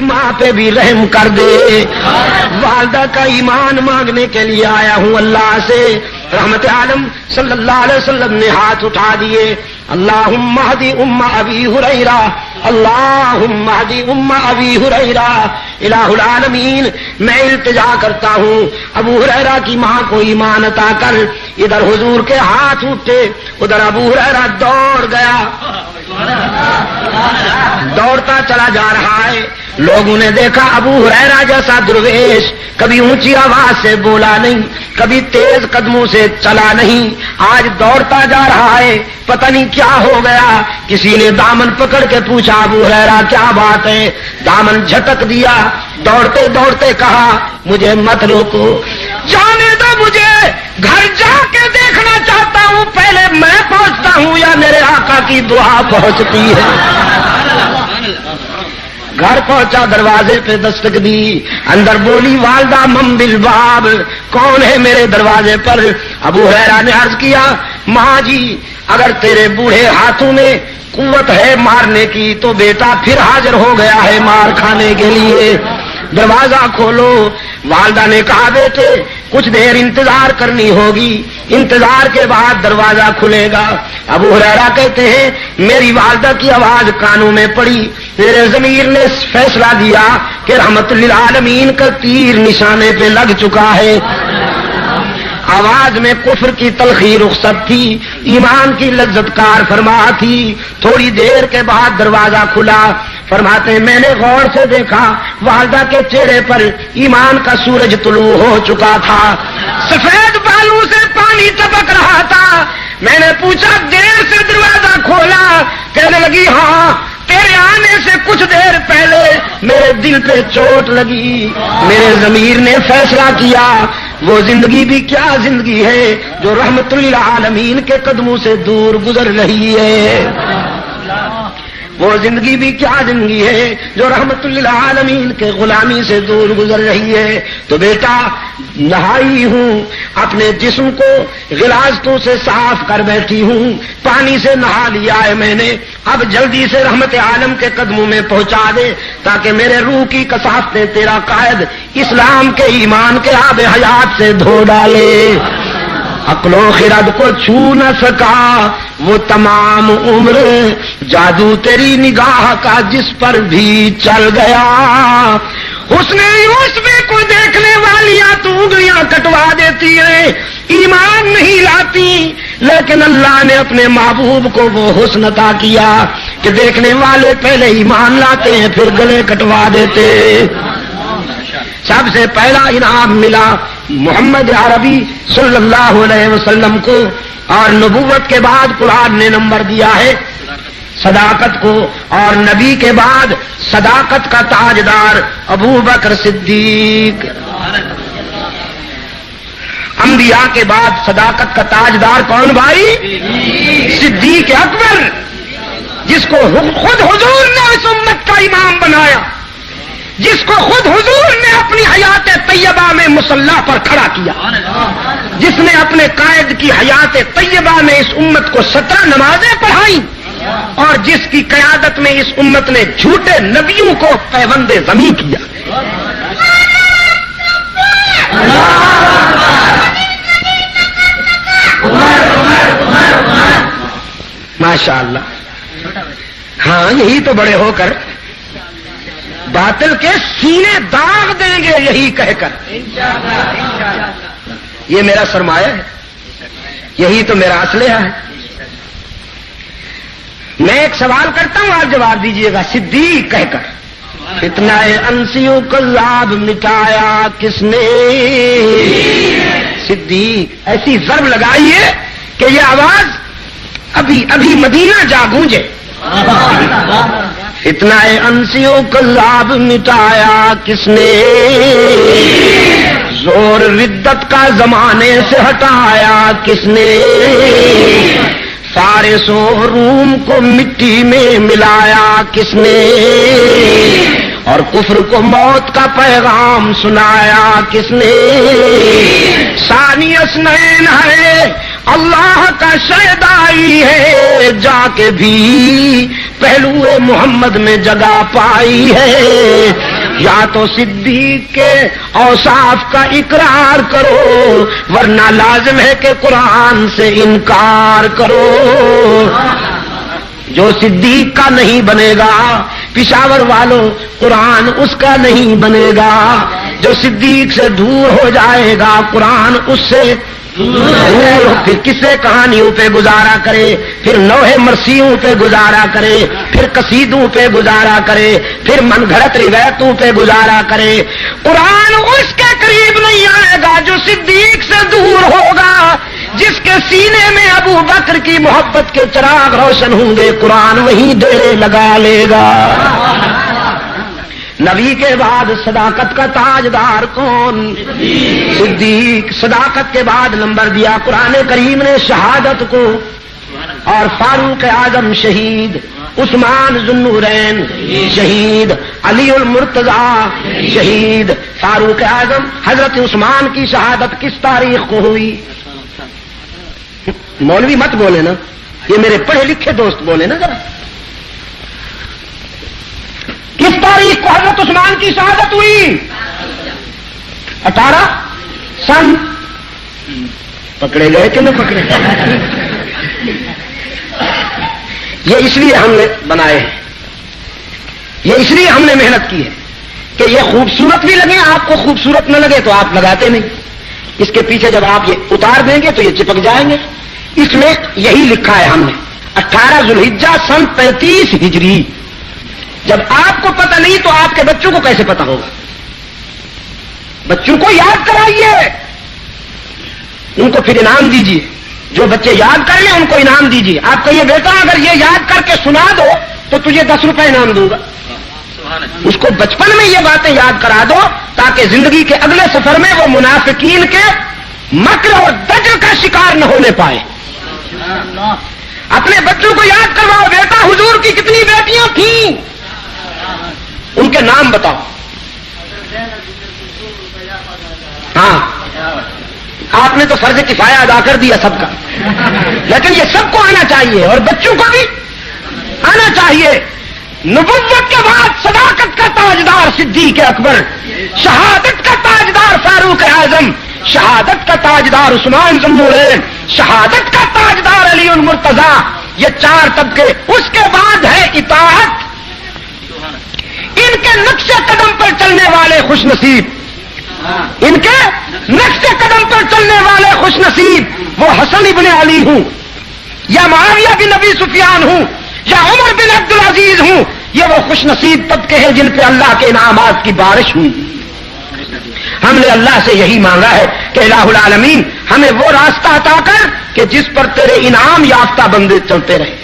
ماں پہ بھی رحم کر دے. والدہ کا ایمان مانگنے کے لیے آیا ہوں اللہ سے. رحمت عالم صلی اللہ علیہ وسلم نے ہاتھ اٹھا دیے. اللہم اہدی ام ابی ہریرہ، اللہم اہدی ام ابی ہریرہ. الہ العالمین میں التجا کرتا ہوں ابو ہریرہ کی ماں کو ایمان عطا کر. ادھر حضور کے ہاتھ اٹھے، ادھر ابو ہریرہ دوڑ گیا، دوڑتا چلا جا رہا ہے. لوگوں نے دیکھا ابو ہریرہ جیسا درویش کبھی اونچی آواز سے بولا نہیں، کبھی تیز قدموں سے چلا نہیں، آج دوڑتا جا رہا ہے. پتہ نہیں کیا ہو گیا. کسی نے دامن پکڑ کے پوچھا ابو ہریرہ کیا بات ہے؟ دامن جھٹک دیا. دوڑتے دوڑتے کہا مجھے مت روکو، جانے دو، مجھے گھر جا کے دیکھنا چاہتا ہوں، پہلے میں پہنچتا ہوں یا میرے آقا کی دعا پہنچتی ہے. گھر پہنچا، دروازے پہ دستک دی. اندر بولی والدہ من بالباب، کون ہے میرے دروازے پر؟ ابو ہریرہ نے عرض کیا ماں جی اگر تیرے بوڑھے ہاتھوں میں قوت ہے مارنے کی تو بیٹا پھر حاضر ہو گیا ہے مار کھانے کے لیے، دروازہ کھولو. والدہ نے کہا بیٹے کچھ دیر انتظار کرنی ہوگی، انتظار کے بعد دروازہ کھلے گا. ابو ہریرہ کہتے ہیں میری والدہ کی آواز کانوں میں پڑی. میرے ضمیر نے فیصلہ دیا کہ رحمت للعالمین کا تیر نشانے پہ لگ چکا ہے. آواز میں کفر کی تلخی رخصت تھی، ایمان کی لذت کار فرما تھی. تھوڑی دیر کے بعد دروازہ کھلا. فرماتے ہیں میں نے غور سے دیکھا والدہ کے چہرے پر ایمان کا سورج طلوع ہو چکا تھا، سفید بالوں سے پانی ٹپک رہا تھا. میں نے پوچھا دیر سے دروازہ کھولا؟ کہنے لگی ہاں تیرے آنے سے کچھ دیر پہلے میرے دل پہ چوٹ لگی. میرے ضمیر نے فیصلہ کیا وہ زندگی بھی کیا زندگی ہے جو رحمت للعالمین کے قدموں سے دور گزر رہی ہے. وہ زندگی بھی کیا زندگی ہے جو رحمت للعالمین کے غلامی سے دور گزر رہی ہے. تو بیٹا نہائی ہوں، اپنے جسم کو غلاظتوں سے صاف کر بیٹھی ہوں، پانی سے نہا لیا ہے میں نے. اب جلدی سے رحمت عالم کے قدموں میں پہنچا دے تاکہ میرے روح کی کثافتیں تیرا قائد اسلام کے ایمان کے آب حیات سے دھو ڈالے. عقل و خرد کو چھو نہ سکا وہ تمام عمر، جادو تیری نگاہ کا جس پر بھی چل گیا. حسن یوسف کو دیکھنے والیاں تو انگلیاں کٹوا دیتی ہیں، ایمان نہیں لاتی، لیکن اللہ نے اپنے محبوب کو وہ حسن عطا کیا کہ دیکھنے والے پہلے ایمان لاتے ہیں پھر گلے کٹوا دیتے. سب سے پہلا انعام ملا محمد عربی صلی اللہ علیہ وسلم کو، اور نبوت کے بعد قرآن نے نمبر دیا ہے صداقت کو، اور نبی کے بعد صداقت کا تاجدار ابو بکر صدیق. انبیاء کے بعد صداقت کا تاجدار کون بھائی؟ صدیق اکبر، جس کو خود حضور نے اس امت کا امام بنایا، جس کو خود حضور نے اپنی حیات طیبہ میں مصلی پر کھڑا کیا، جس نے اپنے قائد کی حیات طیبہ میں اس امت کو 17 نمازیں پڑھائیں، اور جس کی قیادت میں اس امت نے جھوٹے نبیوں کو پیوند زمین کیا. ماشاء اللہ. ہاں یہی تو بڑے ہو کر باطل کے سینے داغ دیں گے یہی کہہ کر. یہ میرا سرمایہ ہے، یہی تو میرا اسلحہ ہے. میں ایک سوال کرتا ہوں آپ جواب دیجئے گا. صدیق کہہ کر فتنہ انسیوں کذاب مٹایا کس نے؟ صدیق ایسی ضرب لگائیے کہ یہ آواز ابھی ابھی مدینہ جا گونجے. فتنہ انسیوں کذاب مٹایا کس نے؟ زور ردت کا زمانے سے ہٹایا کس نے؟ فارس و روم کو مٹی میں ملایا کس نے؟ اور کفر کو موت کا پیغام سنایا کس نے؟ ثانی اثنین ہے اللہ کا شہدائی ہے، جا کے بھی پہلو محمد میں جگہ پائی ہے. یا تو صدیق کے اوصاف کا اقرار کرو ورنہ لازم ہے کہ قرآن سے انکار کرو. جو صدیق کا نہیں بنے گا پشاور والوں قرآن اس کا نہیں بنے گا. جو صدیق سے دور ہو جائے گا قرآن اس سے دور. پھر کسے کہانیوں پہ گزارا کرے, پھر لوہے مرثیوں پہ گزارا کرے, پھر قصیدوں پہ گزارا کرے, پھر من گھڑت روایتوں پہ گزارا کرے. قرآن اس کے قریب نہیں آئے گا جو صدیق سے دور ہوگا. جس کے سینے میں ابو بکر کی محبت کے چراغ روشن ہوں گے قرآن وہیں ڈیرے لگا لے گا. نبی کے بعد صداقت کا تاجدار کون؟ صدیق. صداقت کے بعد نمبر دیا قرآن کریم نے شہادت کو, اور فاروق اعظم شہید, عثمان ذوالنورین شہید, علی المرتضی شہید. فاروق اعظم حضرت عثمان کی شہادت کس تاریخ کو ہوئی؟ مولوی مت بولے نا, یہ میرے پڑھے لکھے دوست بولے نا ذرا. کس تاریخ کو حضرت عثمان کی شہادت ہوئی؟ 18 سن. پکڑے گئے کہ نہ پکڑے گئے؟ یہ اس لیے ہم نے بنائے ہیں, یہ اس لیے ہم نے محنت کی ہے کہ یہ خوبصورت بھی لگے. آپ کو خوبصورت نہ لگے تو آپ لگاتے نہیں. اس کے پیچھے جب آپ یہ اتار دیں گے تو یہ چپک جائیں گے. اس میں یہی لکھا ہے ہم نے 18 ذوالحجہ سن 35 ہجری. جب آپ کو پتہ نہیں تو آپ کے بچوں کو کیسے پتہ ہوگا؟ بچوں کو یاد کرائیے, ان کو پھر انعام دیجیے. جو بچے یاد کر لیں ان کو انعام دیجیے. آپ کہیے بیٹا اگر یہ یاد کر کے سنا دو تو تجھے 10 روپے انعام دوں گا. اس کو بچپن میں یہ باتیں یاد کرا دو تاکہ زندگی کے اگلے سفر میں وہ منافقین کے مکر اور دجل کا شکار نہ ہونے پائے. اپنے بچوں کو یاد کرواؤ, بیٹا حضور کی کتنی بیٹیاں تھیں, ان کے نام بتاؤ. ہاں آپ نے تو فرض کفایہ ادا کر دیا سب کا, لیکن یہ سب کو آنا چاہیے اور بچوں کو بھی آنا چاہیے. نبوت کے بعد صداقت کا تاجدار صدیق اکبر, شہادت کا تاجدار فاروق اعظم, شہادت کا تاجدار عثمان ذوالنورین, شہادت کا تاجدار علی المرتضی. یہ 4 طبقے. اس کے بعد ہے اطاعت. ان کے نقش قدم پر چلنے والے خوش نصیب, ان کے نقش قدم پر چلنے والے خوش نصیب. وہ حسن ابن علی ہوں یا معاویہ بن ابی سفیان ہوں یا عمر بن عبد العزیز ہوں, یہ وہ خوش نصیب طبقے ہیں جن پہ اللہ کے انعامات کی بارش ہوئی. ہم نے اللہ سے یہی مانگا ہے کہ الہ العالمین ہمیں وہ راستہ عطا کر کہ جس پر تیرے انعام یافتہ بندے چلتے رہے.